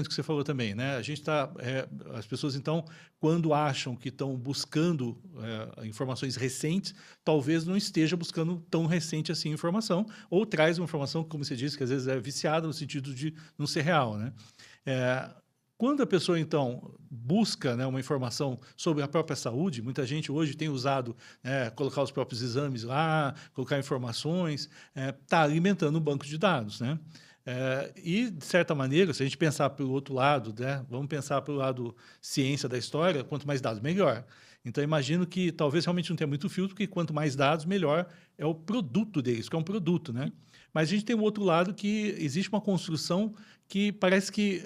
que você falou também, né? A gente está, as pessoas então, quando acham que estão buscando informações recentes, talvez não esteja buscando tão recente assim informação, ou traz uma informação, como você disse, que às vezes é viciada no sentido de não ser real, né? Eh, Quando a pessoa, então, busca, né, uma informação sobre a própria saúde, muita gente hoje tem usado, colocar os próprios exames lá, colocar informações, está alimentando um banco de dados, né? E, de certa maneira, se a gente pensar pelo outro lado, né, vamos pensar pelo lado ciência da história, quanto mais dados, melhor. Então, imagino que talvez realmente não tenha muito filtro, porque quanto mais dados, melhor é o produto deles, que é um produto, né? Mas a gente tem o outro lado que existe uma construção que parece que,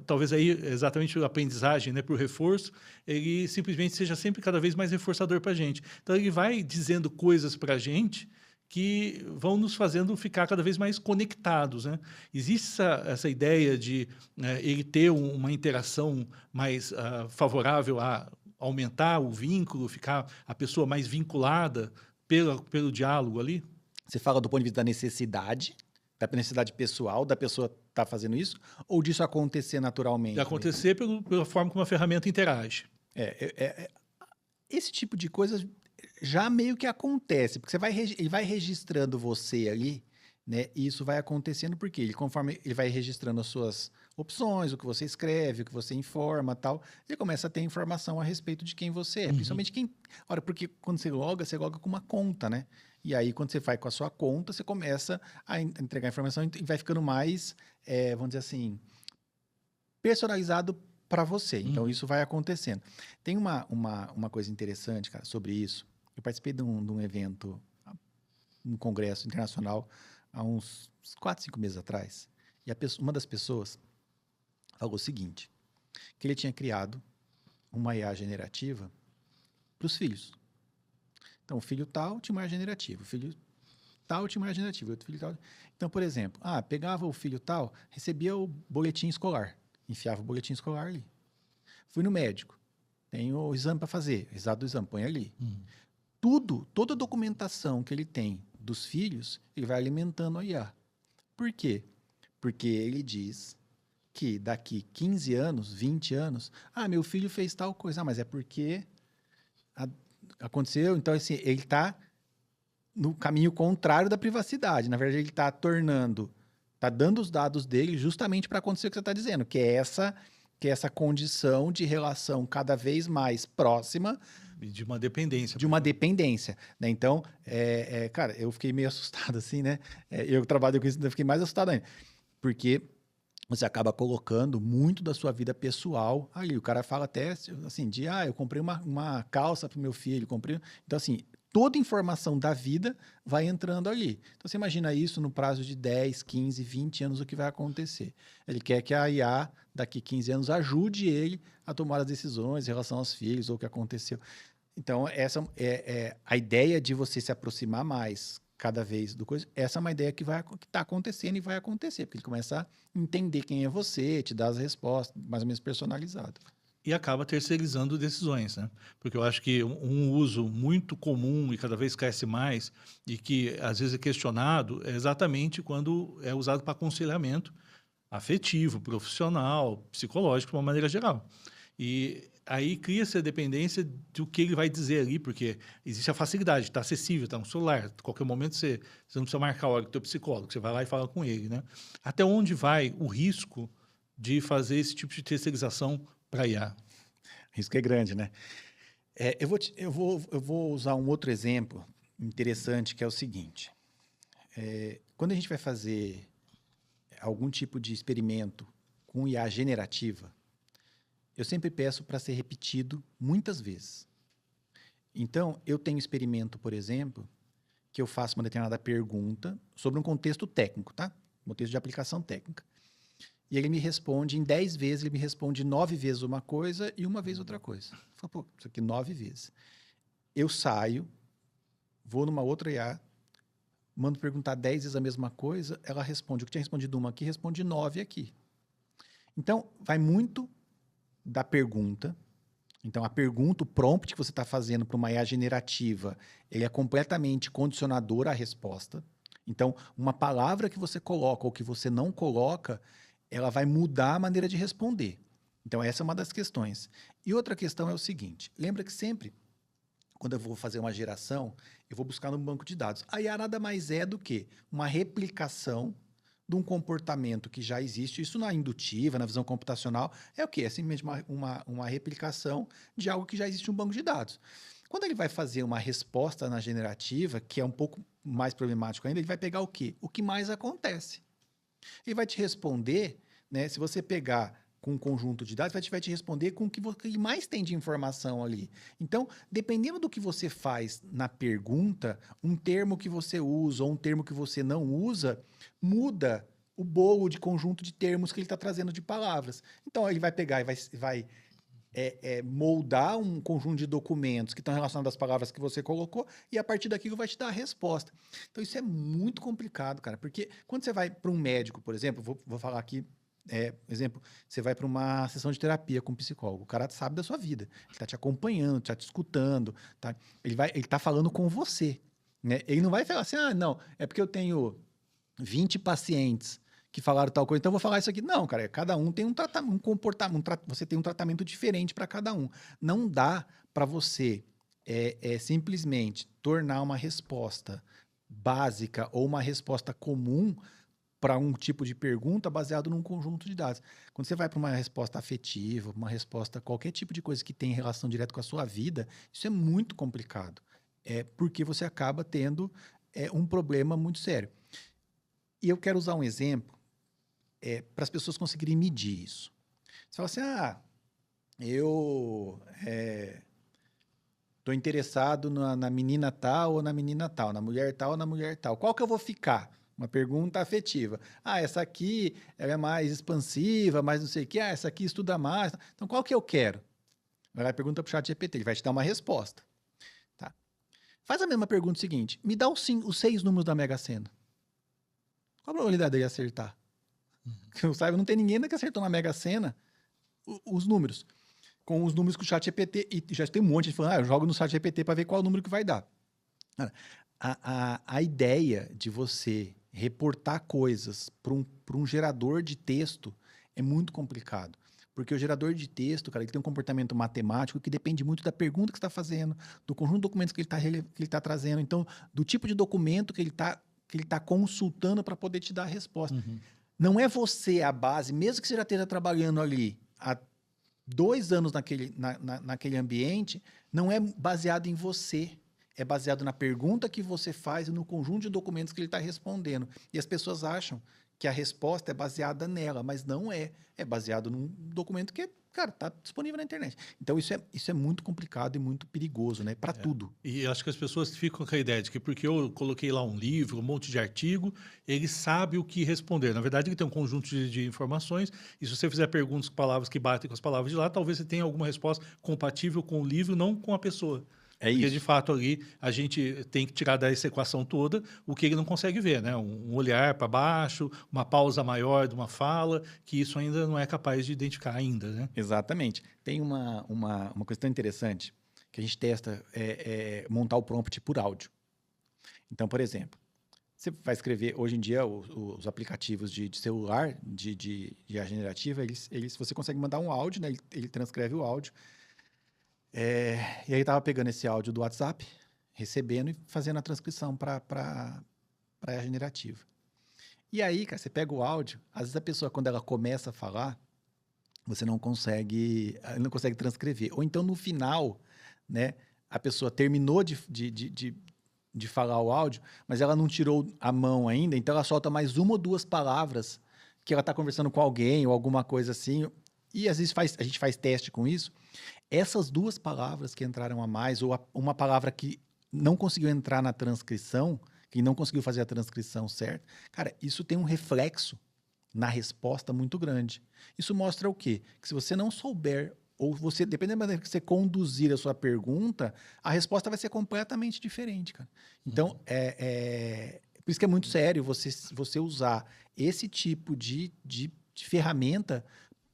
talvez aí, exatamente pela aprendizagem, né, por reforço, ele simplesmente seja sempre cada vez mais reforçador para a gente. Então, ele vai dizendo coisas para a gente que vão nos fazendo ficar cada vez mais conectados, né? Existe essa ideia de ele ter uma interação mais favorável a aumentar o vínculo, ficar a pessoa mais vinculada pelo diálogo ali? Você fala do ponto de vista da necessidade pessoal da pessoa estar fazendo isso, ou disso acontecer De naturalmente mesmo? acontecer pela forma como a ferramenta interage. Esse tipo de coisa já meio que acontece, porque ele vai registrando você ali, né? E isso vai acontecendo porque conforme ele vai registrando as suas opções, o que você escreve, o que você informa, tal, ele começa a ter informação a respeito de quem você é, Uhum. principalmente quem, olha, porque quando você loga com uma conta, né? E aí quando você vai com a sua conta, você começa a entregar informação e vai ficando mais, vamos dizer assim, personalizado para você. Então, Uhum. isso vai acontecendo. Tem uma coisa interessante, cara, sobre isso. Eu participei de um evento, um congresso internacional, há uns 4, 5 meses atrás. E uma das pessoas falou o seguinte, que ele tinha criado uma IA generativa para os filhos. Então, o filho tal tinha uma IA generativa, o filho tal tinha uma IA generativa, outro filho tal. Então, por exemplo, pegava o filho tal, recebia o boletim escolar, enfiava o boletim escolar ali. Fui no médico, tem o exame para fazer, o resultado do exame, põe ali. Uhum. Toda a documentação que ele tem dos filhos, ele vai alimentando a IA. Por quê? Porque ele diz que daqui 15 anos, 20 anos, meu filho fez tal coisa, mas é porque a- aconteceu, então assim, ele está no caminho contrário da privacidade. Na verdade, ele está dando os dados dele justamente para acontecer o que você está dizendo, que é essa condição de relação cada vez mais próxima E de uma dependência. de uma dependência, né? Então, cara, eu fiquei meio assustado assim, né? Eu trabalho com isso, eu fiquei mais assustado ainda, porque você acaba colocando muito da sua vida pessoal ali. O cara fala até assim, eu comprei uma calça para o meu filho, comprei. Então, assim, toda informação da vida vai entrando ali. Então, você imagina isso no prazo de 10, 15, 20 anos, o que vai acontecer. Ele quer que a IA, daqui 15 anos, ajude ele a tomar as decisões em relação aos filhos ou o que aconteceu. Então, essa é a ideia de você se aproximar mais cada vez do coisa. Essa é uma ideia que está acontecendo e vai acontecer, porque ele começa a entender quem é você, te dá as respostas, mais ou menos personalizado. E acaba terceirizando decisões, né? Porque eu acho que um uso muito comum e cada vez cresce mais, e que às vezes é questionado, é exatamente quando é usado para aconselhamento afetivo, profissional, psicológico, de uma maneira geral. E aí cria-se a dependência do que ele vai dizer ali, porque existe a facilidade, está acessível, está no celular, a qualquer momento você não precisa marcar a hora com o teu psicólogo, você vai lá e fala com ele, né? Até onde vai o risco de fazer esse tipo de terceirização para IA? O risco é grande, né? Eu vou usar um outro exemplo interessante, que é o seguinte. Quando a gente vai fazer algum tipo de experimento com IA generativa, eu sempre peço para ser repetido muitas vezes. Então, eu tenho experimento, por exemplo, que eu faço uma determinada pergunta sobre um contexto técnico, tá? Contexto de aplicação técnica. E ele me responde, em 10 vezes, ele me responde 9 vezes uma coisa e uma vez outra coisa. Eu falo, pô, isso aqui 9 vezes. Eu saio, vou numa outra IA, mando perguntar 10 vezes a mesma coisa, ela responde. O que tinha respondido uma aqui, responde 9 aqui. Então, vai muito da pergunta. Então, a pergunta, o prompt que você está fazendo para uma IA generativa, ele é completamente condicionador à resposta. Então, uma palavra que você coloca ou que você não coloca, ela vai mudar a maneira de responder. Então, essa é uma das questões. E outra questão é o seguinte, lembra que sempre, quando eu vou fazer uma geração, eu vou buscar no banco de dados. A IA nada mais é do que uma replicação de um comportamento que já existe. Isso na indutiva, na visão computacional, é o quê? É simplesmente uma replicação de algo que já existe no banco de dados. Quando ele vai fazer uma resposta na generativa, que é um pouco mais problemático ainda, ele vai pegar o quê? O que mais acontece. Ele vai te responder, né? Se você pegar com um conjunto de dados, vai te responder com o que mais tem de informação ali. Então, dependendo do que você faz na pergunta, um termo que você usa ou um termo que você não usa, muda o bolo de conjunto de termos que ele está trazendo de palavras. Então, ele vai pegar e vai moldar um conjunto de documentos que estão relacionados às palavras que você colocou e a partir daquilo vai te dar a resposta. Então, isso é muito complicado, cara, porque quando você vai para um médico, por exemplo, vou falar aqui, exemplo, você vai para uma sessão de terapia com um psicólogo, o cara sabe da sua vida, ele está te acompanhando, está te escutando, tá? Ele está falando com você, né? Ele não vai falar assim, não, é porque eu tenho 20 pacientes que falaram tal coisa, então eu vou falar isso aqui. Não, cara, cada um tem um tratamento, um comportamento, você tem um tratamento diferente para cada um. Não dá para você simplesmente tornar uma resposta básica ou uma resposta comum para um tipo de pergunta baseado num conjunto de dados. Quando você vai para uma resposta afetiva, uma resposta, qualquer tipo de coisa que tem relação direta com a sua vida, isso é muito complicado. Porque você acaba tendo um problema muito sério. E eu quero usar um exemplo para as pessoas conseguirem medir isso. Você fala assim, eu estou interessado na menina tal ou na menina tal, na mulher tal ou na mulher tal. Qual que eu vou ficar? Uma pergunta afetiva. Essa aqui ela é mais expansiva, mais não sei o quê. Essa aqui estuda mais. Então, qual que eu quero? Vai lá e pergunta para o ChatGPT, ele vai te dar uma resposta. Tá? Faz a mesma pergunta seguinte, me dá os 6 números da Mega Sena. Qual a probabilidade dele acertar? Que eu saiba, não tem ninguém que acertou na Mega Sena os números. Com os números que o ChatGPT... E já tem um monte de falando, eu jogo no ChatGPT para ver qual o número que vai dar. A ideia de você reportar coisas para um gerador de texto é muito complicado. Porque o gerador de texto, cara, ele tem um comportamento matemático que depende muito da pergunta que você está fazendo, do conjunto de documentos que ele tá trazendo, então, do tipo de documento que ele tá consultando para poder te dar a resposta. Uhum. Não é você a base, mesmo que você já esteja trabalhando ali há 2 anos naquele ambiente, não é baseado em você. É baseado na pergunta que você faz e no conjunto de documentos que ele está respondendo. E as pessoas acham que a resposta é baseada nela, mas não é. É baseado num documento que, cara, está disponível na internet. Então, isso é muito complicado e muito perigoso, né? Para tudo. E acho que as pessoas ficam com a ideia de que porque eu coloquei lá um livro, um monte de artigo, ele sabe o que responder. Na verdade, ele tem um conjunto de informações, e se você fizer perguntas com palavras que batem com as palavras de lá, talvez você tenha alguma resposta compatível com o livro, não com a pessoa. Porque, isso. de fato, ali a gente tem que tirar dessa equação toda o que ele não consegue ver, né? Um olhar para baixo, uma pausa maior de uma fala, que isso ainda não é capaz de identificar ainda, né? Exatamente. Tem uma questão interessante que a gente testa montar o prompt por áudio. Então, por exemplo, você vai escrever, hoje em dia, os aplicativos de celular, de IA generativa, você consegue mandar um áudio, né? Ele transcreve o áudio. E aí estava pegando esse áudio do WhatsApp, recebendo e fazendo a transcrição para a IA generativa. E aí, cara, você pega o áudio, às vezes a pessoa, quando ela começa a falar, você não consegue transcrever. Ou então, no final, né, a pessoa terminou de falar o áudio, mas ela não tirou a mão ainda, então ela solta mais 1 ou 2 palavras que ela está conversando com alguém ou alguma coisa assim. E às vezes a gente faz teste com isso. Essas 2 palavras que entraram a mais, ou uma palavra que não conseguiu entrar na transcrição, que não conseguiu fazer a transcrição certa, cara, isso tem um reflexo na resposta muito grande. Isso mostra o quê? Que se você não souber, ou você, dependendo da maneira que você conduzir a sua pergunta, a resposta vai ser completamente diferente, cara. Então, por isso que é muito sério você usar esse tipo de ferramenta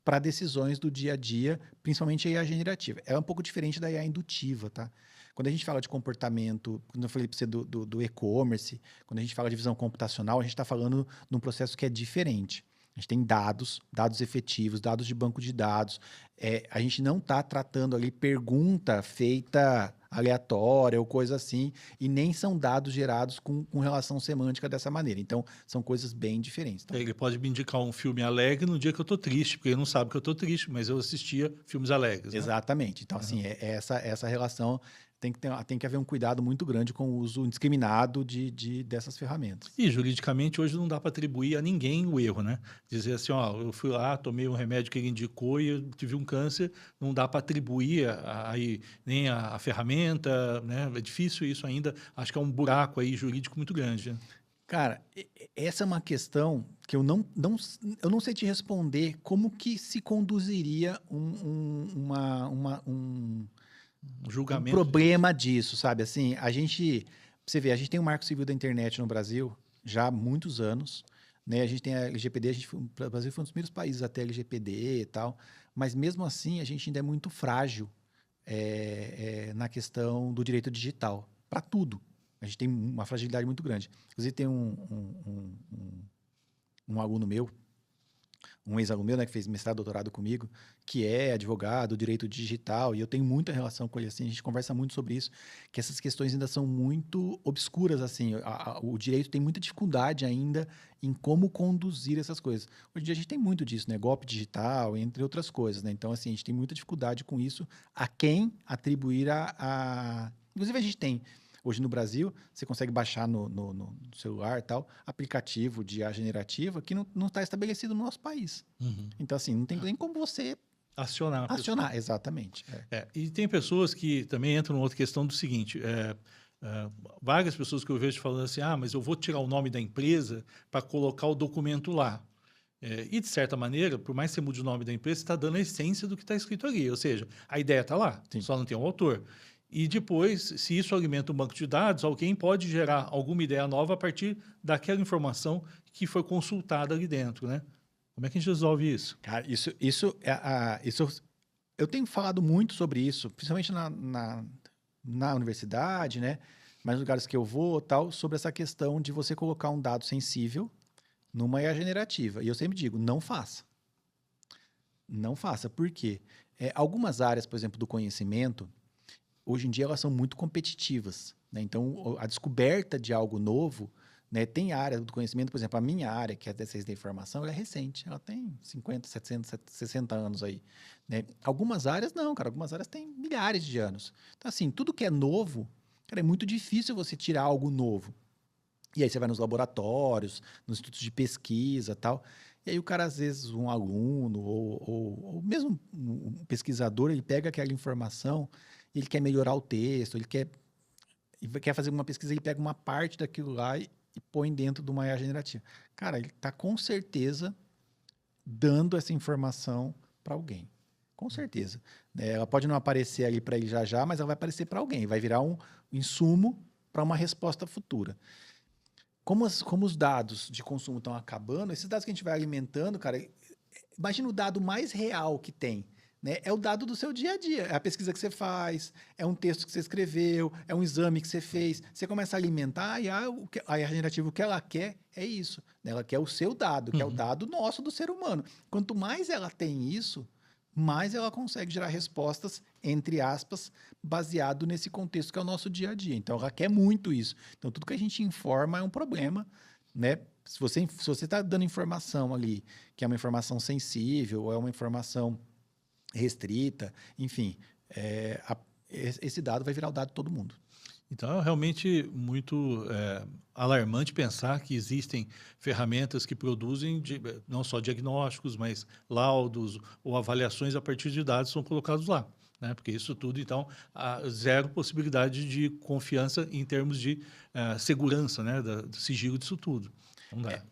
para decisões do dia a dia, principalmente a IA generativa. É um pouco diferente da IA indutiva, tá? Quando a gente fala de comportamento, quando eu falei para você do e-commerce, quando a gente fala de visão computacional, a gente está falando de um processo que é diferente. A gente tem dados, dados efetivos, dados de banco de dados. A gente não está tratando ali pergunta feita aleatória ou coisa assim, e nem são dados gerados com relação semântica dessa maneira. Então, são coisas bem diferentes. Então, Ele pode me indicar um filme alegre no dia que eu estou triste, porque ele não sabe que eu estou triste, mas eu assistia filmes alegres, né? exatamente. Então, assim, essa relação tem que haver um cuidado muito grande com o uso indiscriminado dessas ferramentas. E juridicamente hoje não dá para atribuir a ninguém o erro, né? Dizer assim, ó, eu fui lá, tomei um remédio que ele indicou e eu tive um câncer, não dá para atribuir aí nem a ferramenta, né? É difícil isso ainda. Acho que é um buraco aí jurídico muito grande, né? Cara, essa é uma questão que eu não sei te responder como que se conduziria Um um julgamento. problema disso, sabe? Assim, você vê, a gente tem o Marco Civil da Internet no Brasil já há muitos anos, né? A gente tem a LGPD, o Brasil foi um dos primeiros países até a LGPD e tal, mas mesmo assim a gente ainda é muito frágil na questão do direito digital, para tudo. A gente tem uma fragilidade muito grande. Inclusive, tem um aluno meu, um ex-aluno meu, né, que fez mestrado, doutorado comigo, que é advogado, direito digital, e eu tenho muita relação com ele, assim, a gente conversa muito sobre isso, que essas questões ainda são muito obscuras, assim, o direito tem muita dificuldade ainda em como conduzir essas coisas. Hoje em dia a gente tem muito disso, né, golpe digital, entre outras coisas, né, então, assim, a gente tem muita dificuldade com isso, a quem atribuir Inclusive, a gente tem hoje no Brasil, você consegue baixar no celular e tal, aplicativo de IA generativa que não está estabelecido no nosso país. Uhum. Então, assim, não tem nem como você Acionar a pessoa. acionar. Exatamente. E tem pessoas que também entram numa outra questão do seguinte: várias pessoas que eu vejo falando assim, mas eu vou tirar o nome da empresa para colocar o documento lá. E, de certa maneira, por mais que você mude o nome da empresa, você está dando a essência do que está escrito ali. Ou seja, a ideia está lá, Sim. só não tem um autor. E depois, se isso alimenta um banco de dados, alguém pode gerar alguma ideia nova a partir daquela informação que foi consultada ali dentro, né? Como é que a gente resolve isso? Cara, isso eu tenho falado muito sobre isso, principalmente na universidade, né? Mas nos lugares que eu vou, tal, sobre essa questão de você colocar um dado sensível numa IA generativa. E eu sempre digo, não faça. Não faça. Por quê? Algumas áreas, por exemplo, do conhecimento, hoje em dia elas são muito competitivas, né? Então, a descoberta de algo novo, né? Tem área do conhecimento, por exemplo, a minha área, que é a ciência da informação, ela é recente, ela tem 50, 700, 60 anos aí, né? Algumas áreas não, cara, algumas áreas têm milhares de anos. Então, assim, tudo que é novo, cara, é muito difícil você tirar algo novo. E aí você vai nos laboratórios, nos institutos de pesquisa e tal, e aí o cara, às vezes, um aluno ou mesmo um pesquisador, ele pega aquela informação, ele quer melhorar o texto, ele quer fazer uma pesquisa, ele pega uma parte daquilo lá e põe dentro de uma IA generativa. Cara, ele está com certeza dando essa informação para alguém. Com certeza. Ela pode não aparecer ali para ele já, mas ela vai aparecer para alguém. Vai virar um insumo para uma resposta futura. Como os dados de consumo estão acabando, esses dados que a gente vai alimentando, cara, imagina o dado mais real que tem. Né? É o dado do seu dia a dia. É a pesquisa que você faz, é um texto que você escreveu, é um exame que você fez. Você começa a alimentar e a IA generativa, o que ela quer é isso. Né? Ela quer o seu dado, que é o dado nosso do ser humano. Quanto mais ela tem isso, mais ela consegue gerar respostas, entre aspas, baseado nesse contexto que é o nosso dia a dia. Então, ela quer muito isso. Então, tudo que a gente informa é um problema, né? Se você está dando informação ali, que é uma informação sensível, ou é uma informação restrita, enfim, esse dado vai virar o dado de todo mundo. Então, é realmente muito alarmante pensar que existem ferramentas que produzem não só diagnósticos, mas laudos ou avaliações a partir de dados que são colocados lá. Né? Porque isso tudo, então, há zero possibilidade de confiança em termos de segurança, né? Do sigilo disso tudo. Não dá.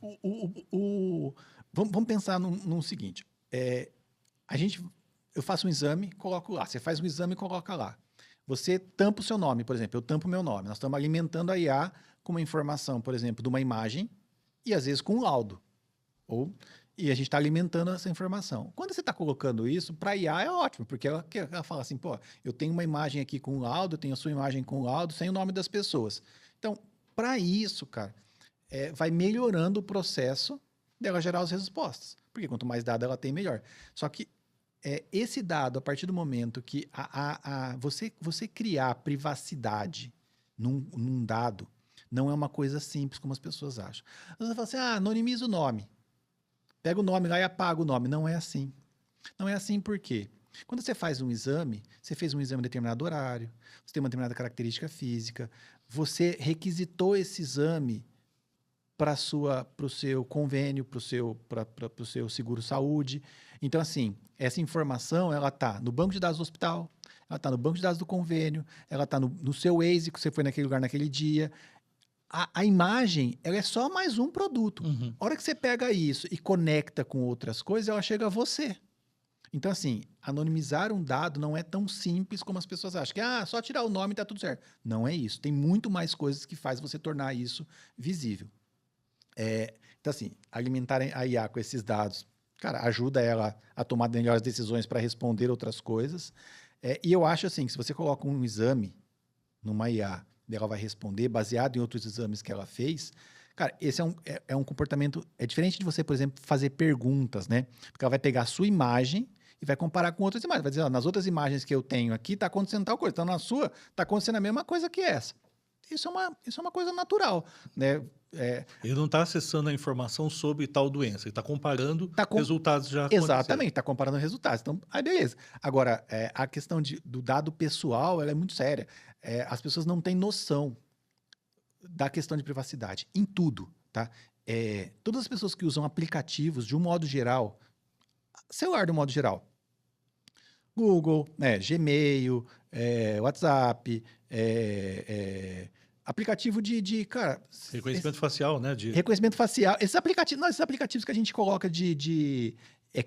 Vamos pensar num seguinte. Eu faço um exame, coloco lá. Você faz um exame e coloca lá. Você tampa o seu nome, por exemplo. Eu tampo o meu nome. Nós estamos alimentando a IA com uma informação, por exemplo, de uma imagem e, às vezes, com um laudo. E a gente está alimentando essa informação. Quando você está colocando isso, para a IA é ótimo, porque ela fala assim, pô, eu tenho uma imagem aqui com laudo, eu tenho a sua imagem com laudo, sem o nome das pessoas. Então, para isso, cara, vai melhorando o processo dela gerar as respostas. Porque quanto mais dado ela tem, melhor. Só que esse dado, a partir do momento que você criar privacidade num dado, não é uma coisa simples como as pessoas acham. Você fala assim, anonimiza o nome. Pega o nome lá e apaga o nome. Não é assim. Não é assim por quê? Quando você faz um exame, você fez um exame em determinado horário, você tem uma determinada característica física, você requisitou esse exame para o seu convênio, para o seu seguro-saúde. Então, assim, essa informação, ela está no banco de dados do hospital, ela está no banco de dados do convênio, ela está no seu Waze, que você foi naquele lugar naquele dia. A imagem, ela é só mais um produto. Uhum. A hora que você pega isso e conecta com outras coisas, ela chega a você. Então, assim, anonimizar um dado não é tão simples como as pessoas acham. Que, só tirar o nome e tá tudo certo. Não é isso. Tem muito mais coisas que faz você tornar isso visível. Então, assim, alimentar a IA com esses dados, cara, ajuda ela a tomar melhores decisões para responder outras coisas. E eu acho, assim, que se você coloca um exame numa IA, ela vai responder baseado em outros exames que ela fez. Cara, esse é um comportamento... É diferente de você, por exemplo, fazer perguntas, né? Porque ela vai pegar a sua imagem e vai comparar com outras imagens. Vai dizer, nas outras imagens que eu tenho aqui, está acontecendo tal coisa. Então, na sua, está acontecendo a mesma coisa que essa. Isso é uma coisa natural, né? Ele não está acessando a informação sobre tal doença, ele está comparando resultados já aconteceram. Exatamente, está comparando resultados. Então, aí beleza. Agora, a questão do dado pessoal, ela é muito séria. As pessoas não têm noção da questão de privacidade em tudo, tá? Todas as pessoas que usam aplicativos, de um modo geral, celular de um modo geral, Google, Gmail, WhatsApp, aplicativo cara... Reconhecimento facial, né? Reconhecimento facial. Esses aplicativos que a gente coloca de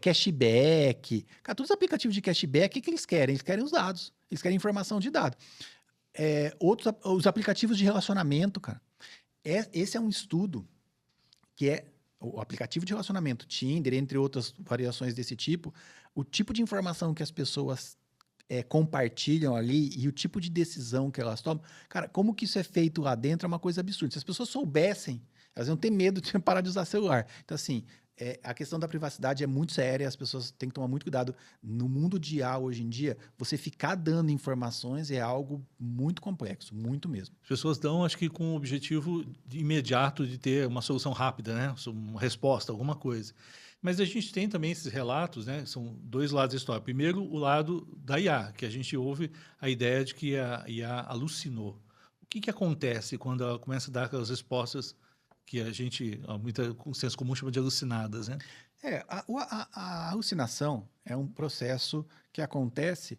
cashback. Cara, todos os aplicativos de cashback, o que eles querem? Eles querem os dados. Eles querem informação de dado. Os aplicativos de relacionamento, cara. Esse é um estudo que é o aplicativo de relacionamento, Tinder, entre outras variações desse tipo, o tipo de informação que as pessoas compartilham ali e o tipo de decisão que elas tomam. Cara, como que isso é feito lá dentro é uma coisa absurda. Se as pessoas soubessem, elas iam ter medo de parar de usar celular. Então, assim, a questão da privacidade é muito séria, as pessoas têm que tomar muito cuidado. No mundo de IA, hoje em dia, você ficar dando informações é algo muito complexo, muito mesmo. As pessoas dão, acho que com o objetivo imediato de ter uma solução rápida, né? Uma resposta, alguma coisa. Mas a gente tem também esses relatos, né? São dois lados da história. Primeiro, o lado da IA, que a gente ouve a ideia de que a IA alucinou. O que acontece quando ela começa a dar aquelas respostas que a gente, com senso comum, chama de alucinadas, né? A alucinação é um processo que acontece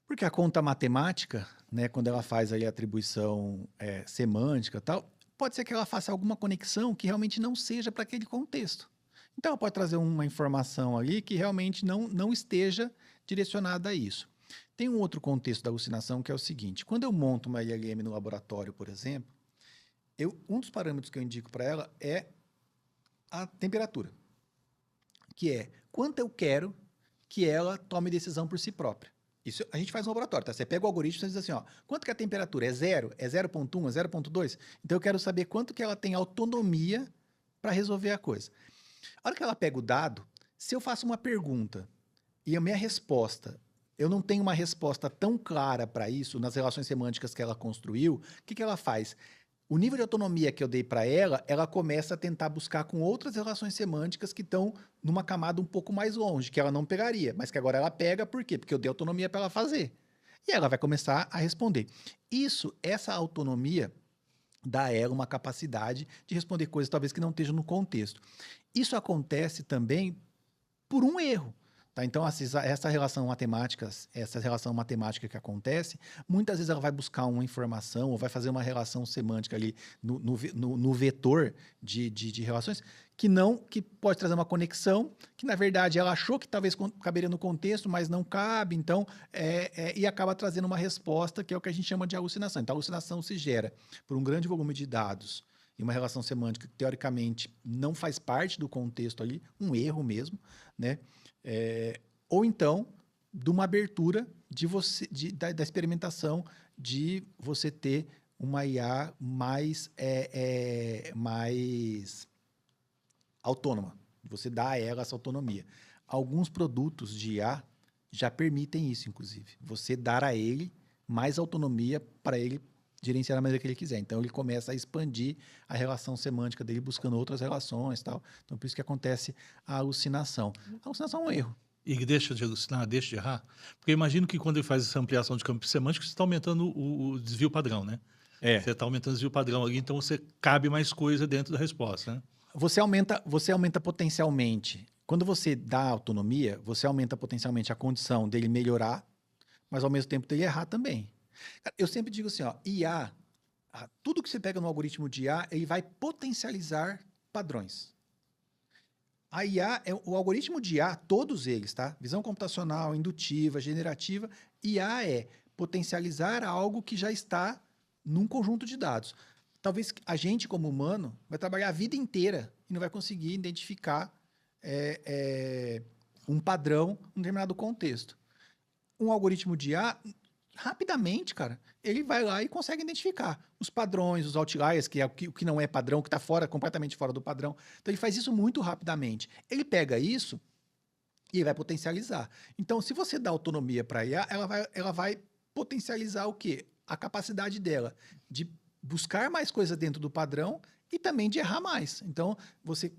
porque a conta matemática, né, quando ela faz ali a atribuição semântica e tal, pode ser que ela faça alguma conexão que realmente não seja para aquele contexto. Então, ela pode trazer uma informação ali que realmente não esteja direcionada a isso. Tem um outro contexto da alucinação que é o seguinte: quando eu monto uma ILM no laboratório, por exemplo, um dos parâmetros que eu indico para ela é a temperatura, que é quanto eu quero que ela tome decisão por si própria. Isso a gente faz no laboratório, tá? Você pega o algoritmo e diz assim, quanto que é a temperatura? É 0? É 0,1? É 0,2? Então, eu quero saber quanto que ela tem autonomia para resolver a coisa. A hora que ela pega o dado, se eu faço uma pergunta e a minha resposta, eu não tenho uma resposta tão clara para isso nas relações semânticas que ela construiu, o que ela faz? O nível de autonomia que eu dei para ela começa a tentar buscar com outras relações semânticas que estão numa camada um pouco mais longe, que ela não pegaria, mas que agora ela pega, por quê? Porque eu dei autonomia para ela fazer. E ela vai começar a responder. Essa autonomia dá a ela uma capacidade de responder coisas talvez que não estejam no contexto. Isso acontece também por um erro. Tá? Então, essa relação matemática que acontece, muitas vezes ela vai buscar uma informação ou vai fazer uma relação semântica ali no vetor de relações que pode trazer uma conexão que, na verdade, ela achou que talvez caberia no contexto, mas não cabe, então, e acaba trazendo uma resposta que é o que a gente chama de alucinação. Então, a alucinação se gera por um grande volume de dados e uma relação semântica que, teoricamente, não faz parte do contexto ali, um erro mesmo, né? Ou então, de uma abertura da experimentação de você ter uma IA mais autônoma. Você dá a ela essa autonomia. Alguns produtos de IA já permitem isso, inclusive. Você dar a ele mais autonomia para ele gerenciar da maneira que ele quiser. Então, ele começa a expandir a relação semântica dele, buscando outras relações e tal. Então, por isso que acontece a alucinação. A alucinação é um erro. E deixa de alucinar, deixa de errar. Porque eu imagino que quando ele faz essa ampliação de campo semântico, você está aumentando o desvio padrão, né? Você está aumentando o desvio padrão ali, então você cabe mais coisa dentro da resposta, né? Você aumenta potencialmente. Quando você dá autonomia, você aumenta potencialmente a condição dele melhorar, mas ao mesmo tempo dele errar também. Eu sempre digo assim, ó, IA, tudo que você pega no algoritmo de IA, ele vai potencializar padrões. A IA, o algoritmo de IA, todos eles, tá? Visão computacional, indutiva, generativa, IA é potencializar algo que já está num conjunto de dados. Talvez a gente, como humano, vai trabalhar a vida inteira e não vai conseguir identificar um padrão em um determinado contexto. Um algoritmo de IA, rapidamente, cara, ele vai lá e consegue identificar os padrões, os outliers, que é o que não é padrão, que está completamente fora do padrão. Então, ele faz isso muito rapidamente. Ele pega isso e ele vai potencializar. Então, se você dá autonomia para a IA, ela vai potencializar o quê? A capacidade dela de buscar mais coisas dentro do padrão e também de errar mais. Então, você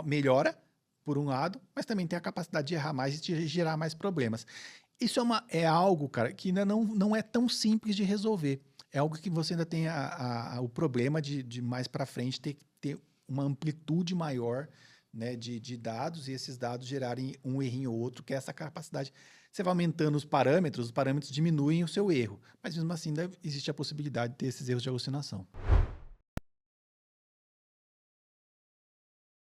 melhora, por um lado, mas também tem a capacidade de errar mais e de gerar mais problemas. Isso é algo, cara, que ainda não é tão simples de resolver. É algo que você ainda tem o problema de mais para frente ter uma amplitude maior, né, de dados, e esses dados gerarem um errinho ou outro, que é essa capacidade. Você vai aumentando os parâmetros diminuem o seu erro. Mas mesmo assim, ainda existe a possibilidade de ter esses erros de alucinação.